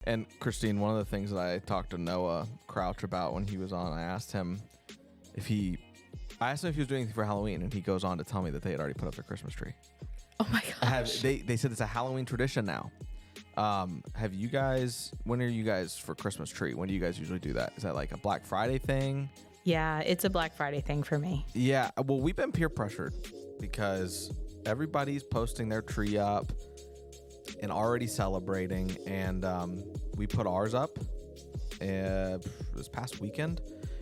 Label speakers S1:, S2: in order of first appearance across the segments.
S1: And Christine, one of the things that I talked to Noah Crouch about when he was on, I asked him if he was doing anything for Halloween, and he goes on to tell me that they had already put up their Christmas tree.
S2: Oh my gosh.
S1: They said it's a Halloween tradition now. Have you guys, when are you guys for Christmas tree? When do you guys usually do that? Is that like a Black Friday thing?
S2: Yeah, it's a Black Friday thing for me.
S1: Yeah, well, we've been peer pressured because everybody's posting their tree up and already celebrating, and we put ours up this past weekend.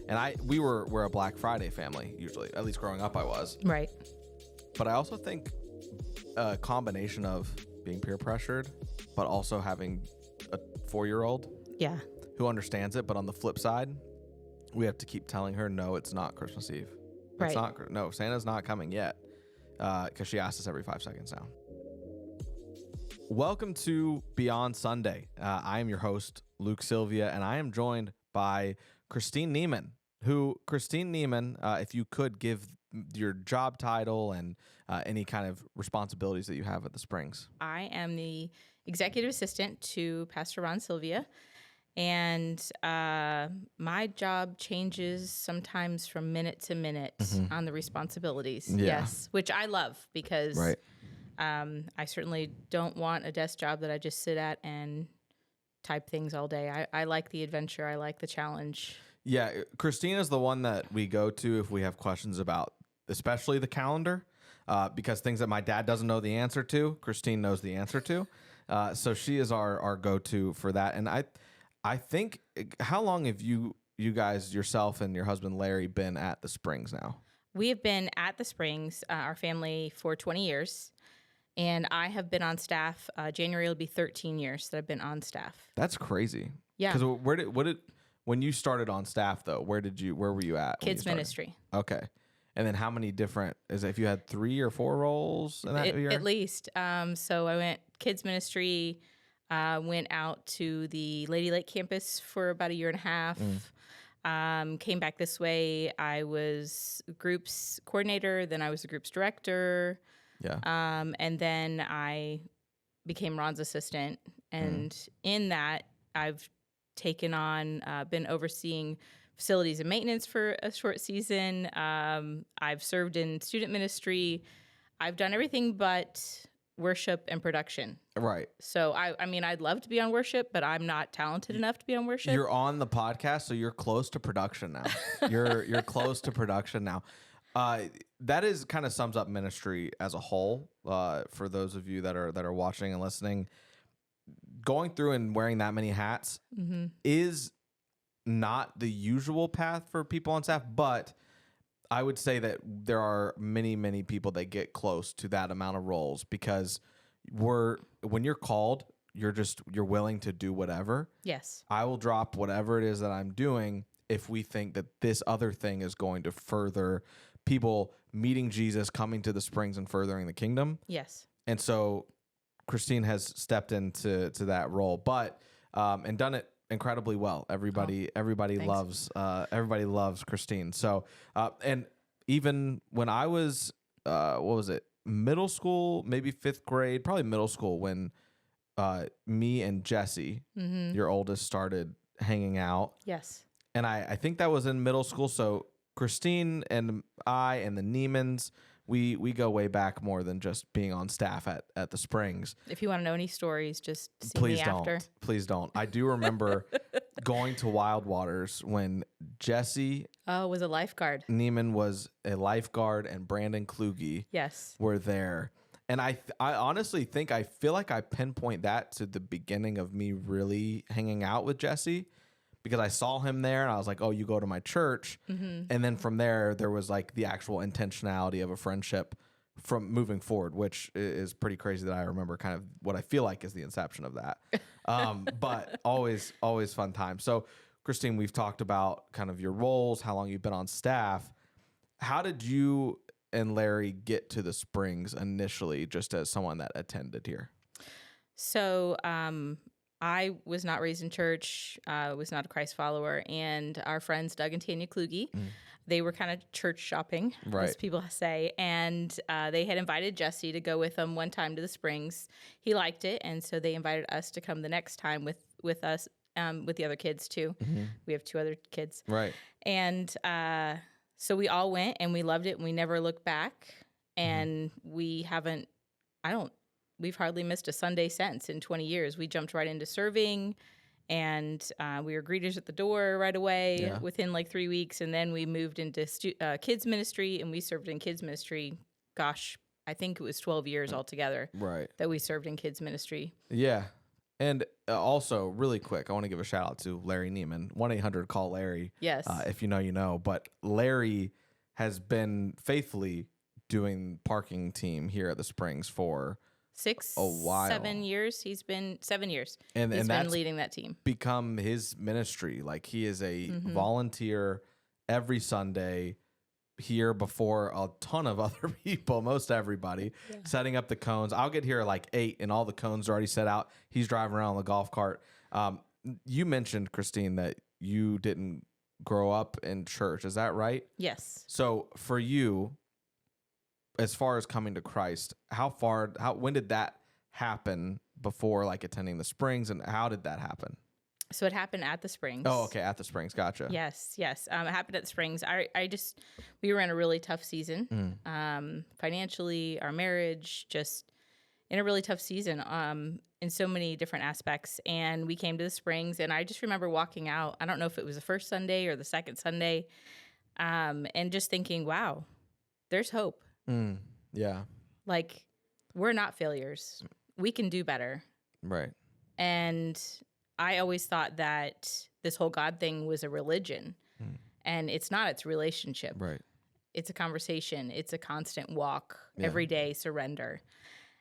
S1: And we're a Black Friday family usually, at least growing up I was.
S2: Right.
S1: But I also think a combination of being peer pressured, but also having a 4-year-old
S2: Yeah.
S1: who understands it. But on the flip side, we have to keep telling her, no, it's not Christmas Eve.
S2: Right.
S1: It's not. No, Santa's not coming yet, because she asks us every 5 seconds now. Welcome to Beyond Sunday. I am your host, Luke Sylvia, and I am joined by Christine Nieman, if you could give your job title and any kind of responsibilities that you have at the Springs.
S2: I am the executive assistant to Pastor Ron Sylvia, and my job changes sometimes from minute to minute on the responsibilities.
S1: Yeah.
S2: Yes, which I love because
S1: Right.
S2: I certainly don't want a desk job that I just sit at and type things all day. I like the adventure. I like the challenge.
S1: Yeah, Christine is the one that we go to if we have questions about, especially the calendar, because things that my dad doesn't know the answer to, Christine knows the answer to. So she is our go-to for that. And I think, how long have you guys, yourself and your husband Larry, been at the Springs now?
S2: We have been at the Springs, our family, for 20 years. And I have been on staff. January will be 13 years that I've been on staff.
S1: That's crazy.
S2: Yeah.
S1: Because when you started on staff though, where were you at?
S2: Kids ministry.
S1: Okay. And then how many different, if you had 3 or 4 roles in that year?
S2: At least. So I went kids ministry, went out to the Lady Lake campus for about a year and a half. Came back this way. I was groups coordinator. Then I was the groups director.
S1: Yeah.
S2: And then I became Ron's assistant. And in that, I've taken on, been overseeing facilities and maintenance for a short season. I've served in student ministry. I've done everything but worship and production.
S1: Right.
S2: So, I mean, I'd love to be on worship, but I'm not talented enough to be on worship.
S1: You're on the podcast, so you're close to production now. You're close to production now. That is kind of sums up ministry as a whole. For those of you that are watching and listening, going through and wearing that many hats is not the usual path for people on staff, but I would say that there are many, many people that get close to that amount of roles because when you're called, you're willing to do whatever.
S2: Yes.
S1: I will drop whatever it is that I'm doing if we think that this other thing is going to further people meeting Jesus, coming to the Springs and furthering the kingdom.
S2: Yes.
S1: And so Christine has stepped into that role, but and done it incredibly well. Everybody loves Christine. So and even when I was middle school, maybe 5th grade, probably middle school, when me and Jesse, your oldest, started hanging out.
S2: Yes.
S1: And I think that was in middle school. So Christine and I and the Niemans, we go way back more than just being on staff at the Springs.
S2: If you want to know any stories, just see
S1: Please
S2: me
S1: don't.
S2: after.
S1: Please don't. I do remember going to Wild Waters when Jesse
S2: was a lifeguard.
S1: Nieman was a lifeguard and Brandon Kluge
S2: Yes.
S1: were there. And I honestly feel like I pinpoint that to the beginning of me really hanging out with Jesse, because I saw him there and I was like, oh, you go to my church. And then from there was like the actual intentionality of a friendship from moving forward, which is pretty crazy that I remember kind of what I feel like is the inception of that. But always fun time. So Christine, we've talked about kind of your roles, how long you've been on staff. How did you and Larry get to the Springs initially, just as someone that attended here?
S2: So I was not raised in church, was not a Christ follower, and our friends Doug and Tanya Kluge, they were kind of church shopping, as
S1: Right.
S2: people say, and they had invited Jesse to go with them one time to the Springs. He liked it, and so they invited us to come the next time with us, with the other kids too. We have 2 other kids,
S1: Right.
S2: and so we all went, and we loved it, and we never looked back. And we haven't, we've hardly missed a Sunday since in 20 years. We jumped right into serving, and we were greeters at the door right away within like 3 weeks. And then we moved into kids ministry, and we served in kids ministry. Gosh, I think it was 12 years altogether
S1: Right.
S2: that we served in kids ministry.
S1: Yeah. And also, really quick, I want to give a shout out to Larry Nieman, 1-800-CALL-LARRY.
S2: Yes.
S1: If you know, you know. But Larry has been faithfully doing parking team here at the Springs for
S2: 6,
S1: a while.
S2: 7 years. He's been 7 years.
S1: And
S2: He's been
S1: that's
S2: leading that team.
S1: become his ministry. Like, he is a volunteer every Sunday here before a ton of other people, most everybody, setting up the cones. I'll get here at like 8 and all the cones are already set out. He's driving around on the golf cart. You mentioned, Christine, that you didn't grow up in church. Is that right?
S2: Yes.
S1: So for you, as far as coming to Christ, when did that happen before like attending the Springs, and how did that happen?
S2: So it happened at the Springs.
S1: Oh, okay. At the Springs. Gotcha.
S2: Yes. It happened at the Springs. We were in a really tough season, financially, our marriage, just in a really tough season, in so many different aspects. And we came to the Springs, and I just remember walking out. I don't know if it was the first Sunday or the second Sunday, and just thinking, wow, there's hope.
S1: Yeah.
S2: Like, we're not failures. We can do better.
S1: Right.
S2: And I always thought that this whole God thing was a religion, and it's not. It's a relationship.
S1: Right.
S2: It's a conversation. It's a constant walk, every day surrender.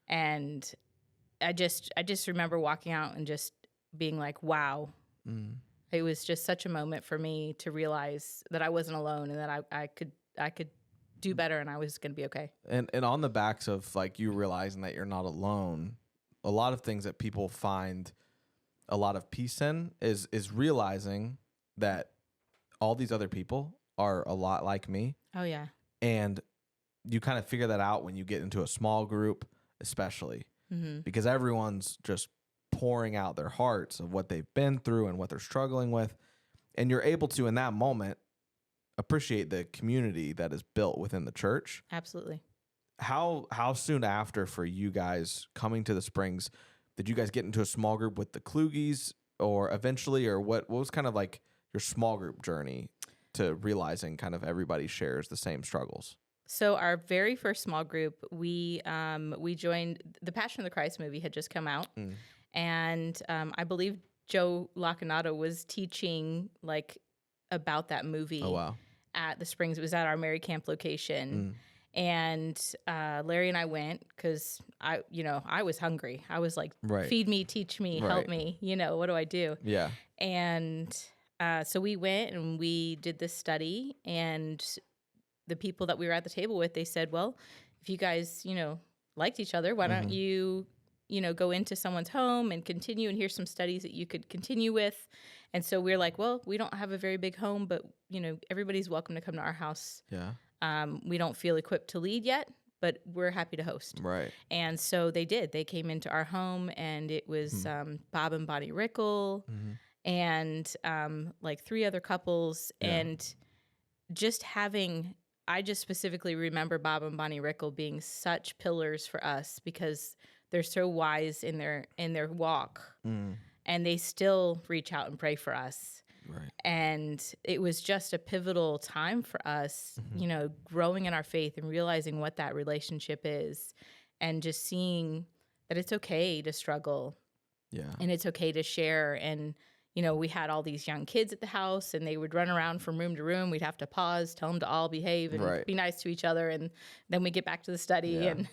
S2: And I just remember walking out and just being like, wow. It was just such a moment for me to realize that I wasn't alone, and that I could do better, and I was going to be okay.
S1: And on the backs of like you realizing that you're not alone, a lot of things that people find a lot of peace in is realizing that all these other people are a lot like me.
S2: Oh yeah.
S1: And you kind of figure that out when you get into a small group, especially because everyone's just pouring out their hearts of what they've been through and what they're struggling with. And you're able to, in that moment, appreciate the community that is built within the church.
S2: Absolutely.
S1: How soon after for you guys coming to the Springs did you guys get into a small group with the Kluges, or eventually, or what was kind of like your small group journey to realizing kind of everybody shares the same struggles?
S2: So our very first small group, we joined, the Passion of the Christ movie had just come out, and I believe Joe Lacognata was teaching like about that movie.
S1: Oh wow.
S2: At the Springs. It was at our Mary Camp location. And Larry and I went because I was hungry. I was like, feed me, teach me, help me. What do I do? Yeah. And so we went and we did this study, and the people that we were at the table with, they said, well, if you guys, liked each other, why don't you, go into someone's home and continue, and here's some studies that you could continue with. And so we're like, well, we don't have a very big home, but, everybody's welcome to come to our house. Yeah. We don't feel equipped to lead yet, but we're happy to host. Right. And so they did. They came into our home, and it was Bob and Bonnie Rickle and like 3 other couples. Yeah. And just I just specifically remember Bob and Bonnie Rickle being such pillars for us, because they're so wise in their walk, and they still reach out and pray for us. Right. And it was just a pivotal time for us, growing in our faith and realizing what that relationship is, and just seeing that it's okay to struggle. Yeah. And it's okay to share. And, we had all these young kids at the house, and they would run around from room to room. We'd have to pause, tell them to all behave and be nice to each other. And then we get back to the study. Yeah. And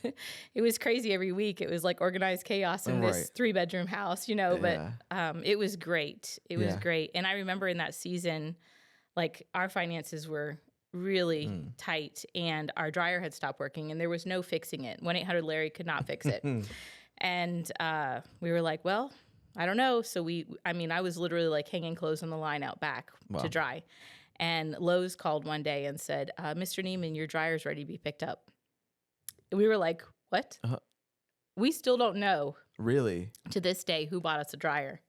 S2: it was crazy every week. It was like organized chaos in this 3-bedroom house, but it was great. It was great. And I remember in that season, like, our finances were really tight, and our dryer had stopped working, and there was no fixing it. 1-800-LARRY could not fix it. And we were like, well, I don't know. So I was literally like hanging clothes on the line out back
S1: Wow.
S2: to dry. And Lowe's called one day and said, Mr. Nieman, your dryer's ready to be picked up. We were like, what? We still don't know
S1: Really?
S2: to this day who bought us a dryer.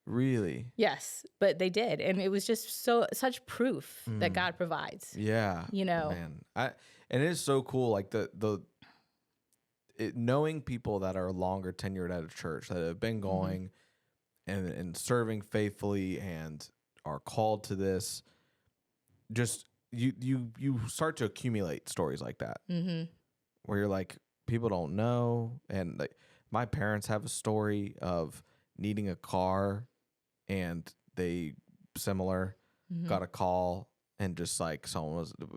S1: Really?
S2: Yes, but they did. And it was just such proof that God provides.
S1: Yeah.
S2: You know?
S1: Man. And it is so cool, like knowing people that are longer tenured at a church that have been going and serving faithfully and are called to this. Just you start to accumulate stories like that, where you're like, people don't know. And like, my parents have a story of needing a car, and they got a call, and just like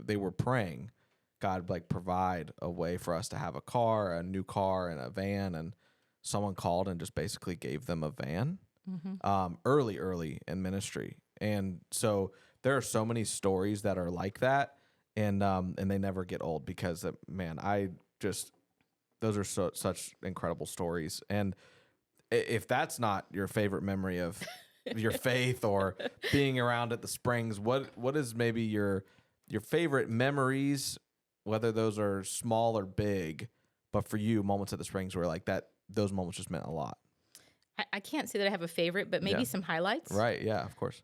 S1: they were praying God like provide a way for us to have a new car and a van, and someone called and just basically gave them a van early in ministry. And so there are so many stories that are like that, and they never get old, because man, those are such incredible stories. And if that's not your favorite memory of your faith or being around at the Springs, what is maybe your favorite memories, whether those are small or big, but for you, moments at the Springs where like those moments just meant a lot?
S2: I can't say that I have a favorite, but maybe some highlights.
S1: Right. Yeah, of course.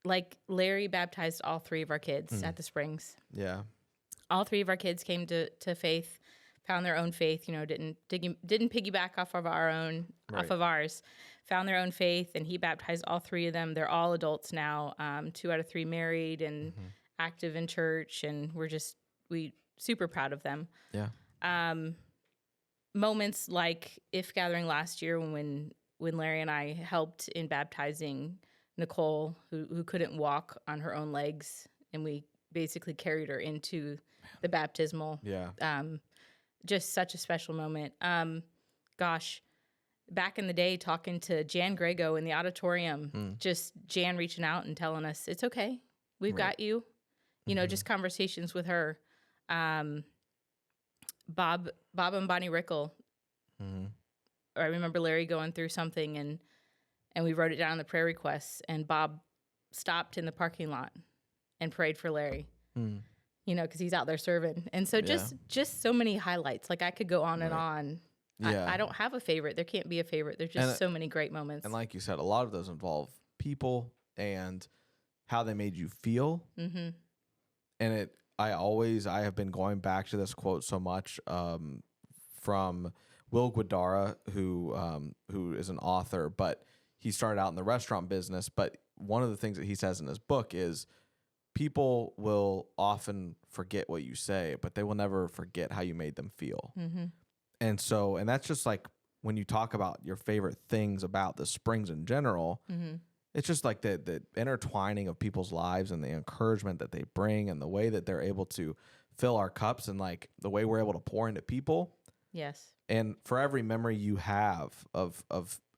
S2: Like Larry baptized all 3 of our kids at the Springs.
S1: Yeah.
S2: All 3 of our kids came to faith, found their own faith, didn't piggyback off of ours, found their own faith, and he baptized all 3 of them. They're all adults now, 2 out of 3 married and active in church, and we super proud of them.
S1: Yeah.
S2: Moments like If Gathering last year when Larry and I helped in baptizing Nicole, who couldn't walk on her own legs, and we basically carried her into the baptismal.
S1: Yeah.
S2: Just such a special moment. Gosh, back in the day, talking to Jan Grego in the auditorium, just Jan reaching out and telling us, it's okay, we've got you. Just conversations with her. Bob and Bonnie Rickle. I remember Larry going through something, and we wrote it down in the prayer requests, and Bob stopped in the parking lot and prayed for Larry. Because he's out there serving. And so just so many highlights. Like, I could go on and on. Yeah. I don't have a favorite. There can't be a favorite. There's just so many great moments.
S1: And like you said, a lot of those involve people and how they made you feel. And I have been going back to this quote so much from Will Guidara, who is an author, but he started out in the restaurant business. But one of the things that he says in his book is, people will often forget what you say, but they will never forget how you made them feel. And that's just like, when you talk about your favorite things about the Springs in general, it's just like the intertwining of people's lives and the encouragement that they bring and the way that they're able to fill our cups and like the way we're able to pour into people.
S2: Yes.
S1: And for every memory you have of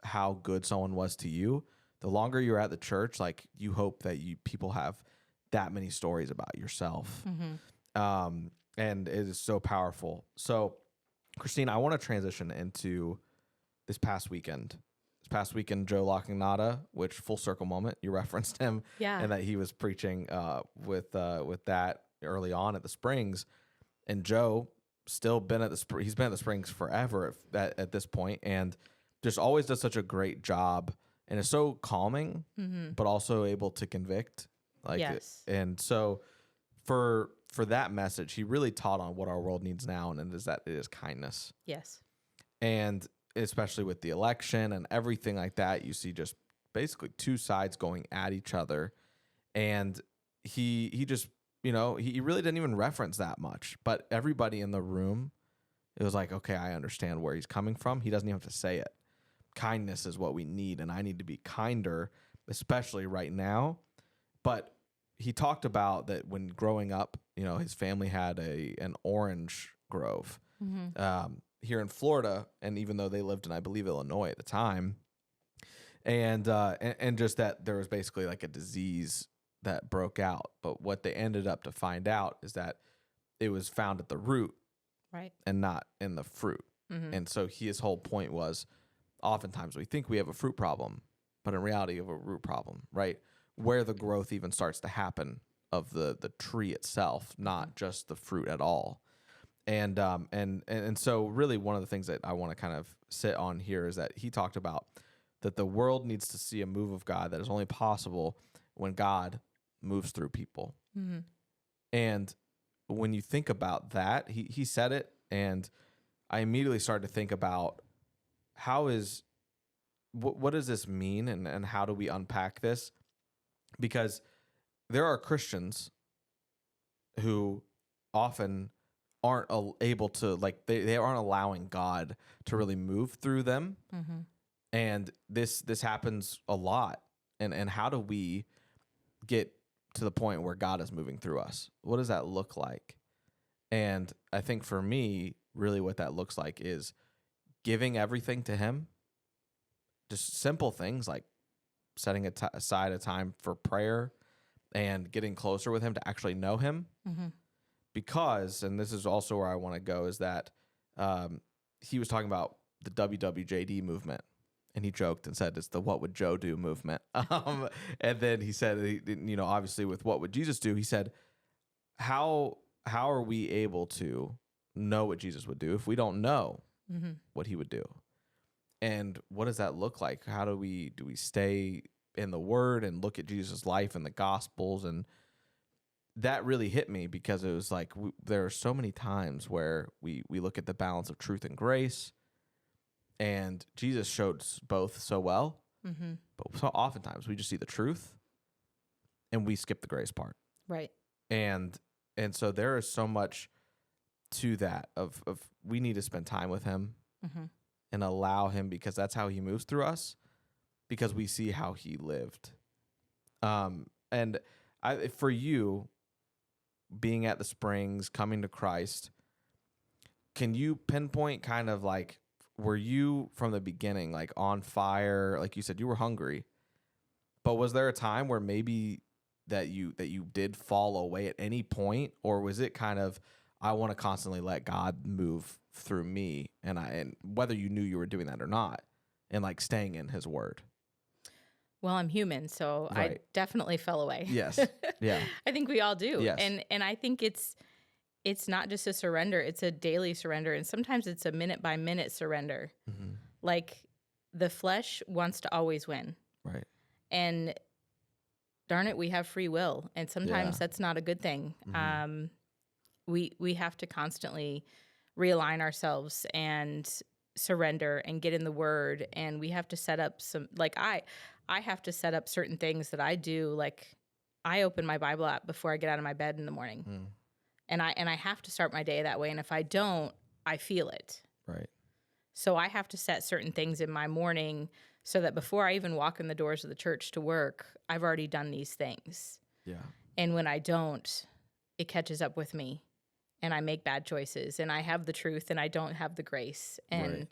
S1: how good someone was to you, the longer you're at the church, like, you hope that people have that many stories about yourself. And it is so powerful. So, Christine, I want to transition into this past weekend. Joe Lacognata, which, full circle moment, you referenced him, and that he was preaching with that early on at the Springs. And Joe still been he's been at the Springs forever at this point, and just always does such a great job, and is so calming, but also able to convict. And so for that message, he really taught on what our world needs now, and it is kindness.
S2: Yes.
S1: And especially with the election and everything like that, you see just basically 2 sides going at each other. And he just, he really didn't even reference that much, but everybody in the room, it was like, okay, I understand where he's coming from. He doesn't even have to say it. Kindness is what we need, and I need to be kinder, especially right now. But he talked about that when growing up, his family had an orange grove here in Florida, and even though they lived in, I believe, Illinois at the time, and just that there was basically like a disease that broke out. But what they ended up to find out is that it was found at the root,
S2: right,
S1: and not in the fruit. And so his whole point was, oftentimes we think we have a fruit problem, but in reality, you have a root problem, right? Where the growth even starts to happen of the tree itself, not just the fruit at all. And so really one of the things that I want to kind of sit on here is that he talked about that the world needs to see a move of God that is only possible when God moves through people.
S2: Mm-hmm.
S1: And when you think about that, he said it, and I immediately started to think about what does this mean, and how do we unpack this? Because there are Christians who often aren't able to, like, they aren't allowing God to really move through them.
S2: Mm-hmm.
S1: And this happens a lot. And how do we get to the point where God is moving through us? What does that look like? And I think for me, really what that looks like is giving everything to him. Just simple things like setting aside a time for prayer and getting closer with him to actually know him.
S2: Mm-hmm.
S1: Because, and this is also where I want to go, is that he was talking about the WWJD movement, and he joked and said it's the "What would Joe do" movement. And then he said, obviously with "What would Jesus do?" he said, how are we able to know what Jesus would do if we don't know
S2: Mm-hmm.
S1: what he would do? And what does that look like? How do we stay in the Word and look at Jesus' life and the Gospels? And that really hit me, because it was like there are so many times where we look at the balance of truth and grace, and Jesus showed both so well.
S2: Mm-hmm.
S1: But so oftentimes we just see the truth and we skip the grace part.
S2: Right.
S1: And so there is so much to that of we need to spend time with him.
S2: Mm-hmm.
S1: And allow him, because that's how he moves through us, because we see how he lived. And for you, being at the Springs, coming to Christ, can you pinpoint kind of like, were you from the beginning like on fire? Like you said, you were hungry, but was there a time where maybe that you did fall away at any point, or was it kind of, I want to constantly let God move through me, and whether you knew you were doing that or not, and like staying in his word?
S2: Well, I'm human, so
S1: Right.
S2: I definitely fell away.
S1: Yes. Yeah.
S2: I think we all do.
S1: Yes.
S2: And I think it's not just a surrender, it's a daily surrender, and sometimes it's a minute by minute surrender.
S1: Mm-hmm.
S2: Like the flesh wants to always win.
S1: Right.
S2: And darn it, we have free will, and sometimes
S1: Yeah.
S2: that's not a good thing.
S1: Mm-hmm.
S2: We have to constantly realign ourselves and surrender and get in the Word, and we have to set up some, like I have to set up certain things that I do. Like I open my Bible app before I get out of my bed in the morning, and I have to start my day that way. And if I don't, I feel it.
S1: Right.
S2: So I have to set certain things in my morning so that before I even walk in the doors of the church to work, I've already done these things.
S1: Yeah.
S2: And when I don't, it catches up with me, and I make bad choices, and I have the truth and I don't have the grace. And,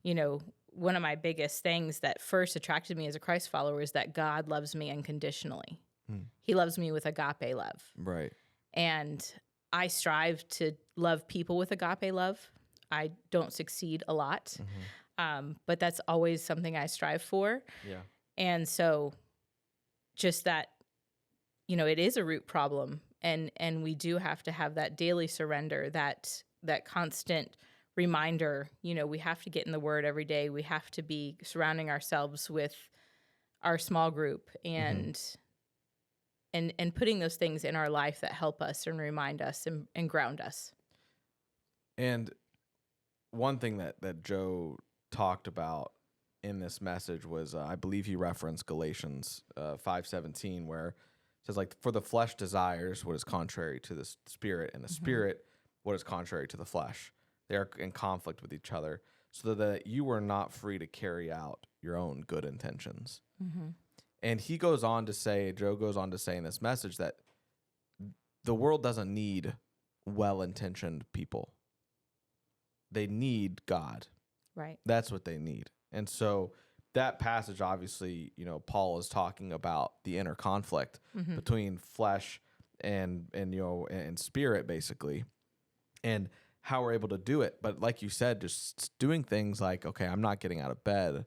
S1: Right.
S2: One of my biggest things that first attracted me as a Christ follower is that God loves me unconditionally. He loves me with agape love.
S1: Right.
S2: And I strive to love people with agape love. I don't succeed a lot, but that's always something I strive for.
S1: Yeah.
S2: And so just that, it is a root problem. And we do have to have that daily surrender, that constant reminder. We have to get in the Word every day. We have to be surrounding ourselves with our small group and putting those things in our life that help us and remind us and ground us.
S1: And one thing that Joe talked about in this message was, I believe he referenced Galatians 5:17, where it says, like, for the flesh desires what is contrary to the spirit, and the spirit what is contrary to the flesh. They are in conflict with each other, so that you are not free to carry out your own good intentions. And Joe goes on to say in this message that the world doesn't need well-intentioned people. They need God.
S2: Right.
S1: That's what they need. And so that passage, obviously, Paul is talking about the inner conflict between flesh and spirit, basically, and how we're able to do it. But like you said, just doing things like, okay, I'm not getting out of bed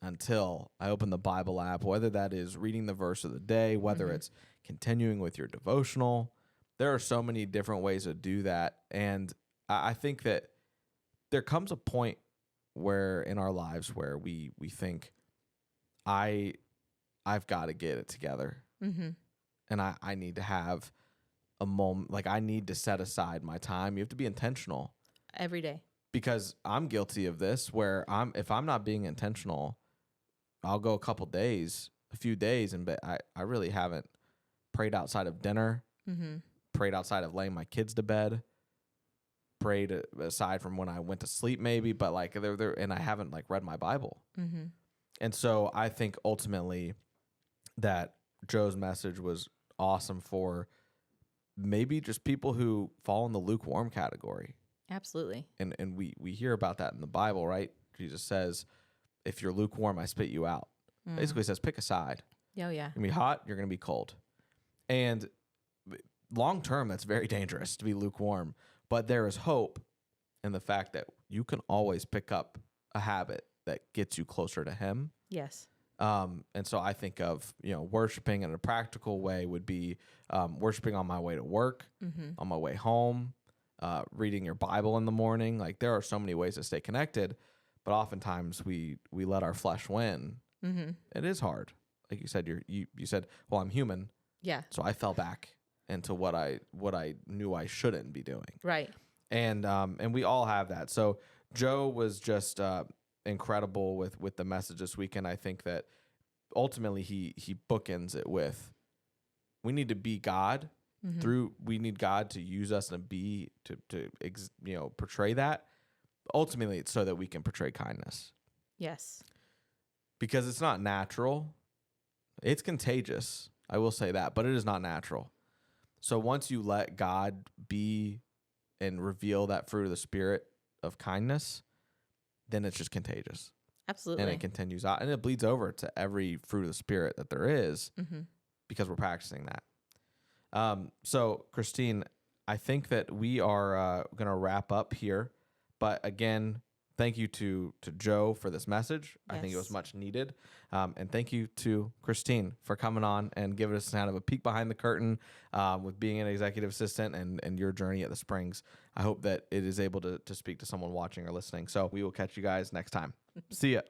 S1: until I open the Bible app, whether that is reading the verse of the day, whether it's continuing with your devotional. There are so many different ways to do that. And I think that there comes a point where in our lives where we think, I've got to get it together. And I need to have a moment, like I need to set aside my time. You have to be intentional
S2: every day,
S1: because I'm guilty of this where if I'm not being intentional, I'll go a few days, and I really haven't prayed outside of dinner, prayed outside of laying my kids to bed, prayed aside from when I went to sleep maybe, but like and I haven't like read my Bible. And so I think ultimately that Joe's message was awesome for maybe just people who fall in the lukewarm category.
S2: Absolutely.
S1: And we hear about that in the Bible, right? Jesus says, if you're lukewarm, I spit you out. Basically says, pick a side.
S2: Oh, yeah.
S1: You're going to be hot, you're going to be cold. And long term, that's very dangerous to be lukewarm. But there is hope in the fact that you can always pick up a habit that gets you closer to Him.
S2: Yes.
S1: And so I think of, worshiping in a practical way would be worshiping on my way to work, on my way home, reading your Bible in the morning. Like there are so many ways to stay connected, but oftentimes we let our flesh win. It is hard. Like you said, you said, well, I'm human.
S2: Yeah.
S1: So I fell back into what I knew I shouldn't be doing.
S2: Right.
S1: And we all have that. So Joe was just incredible with the message this week, and I think that ultimately he bookends it with, we need to be God we need God to use us and portray that. Ultimately, it's so that we can portray kindness.
S2: Yes.
S1: Because it's not natural. It's contagious. I will say that, but it is not natural. So once you let God be and reveal that fruit of the Spirit of kindness, then it's just contagious.
S2: Absolutely.
S1: And it continues out, and it bleeds over to every fruit of the Spirit that there is because we're practicing that. So, Christine, I think that we are going to wrap up here. But again, thank you to Joe for this message. Yes. I think it was much needed. And thank you to Christine for coming on and giving us kind of a peek behind the curtain with being an executive assistant and your journey at the Springs. I hope that it is able to speak to someone watching or listening. So we will catch you guys next time. See ya.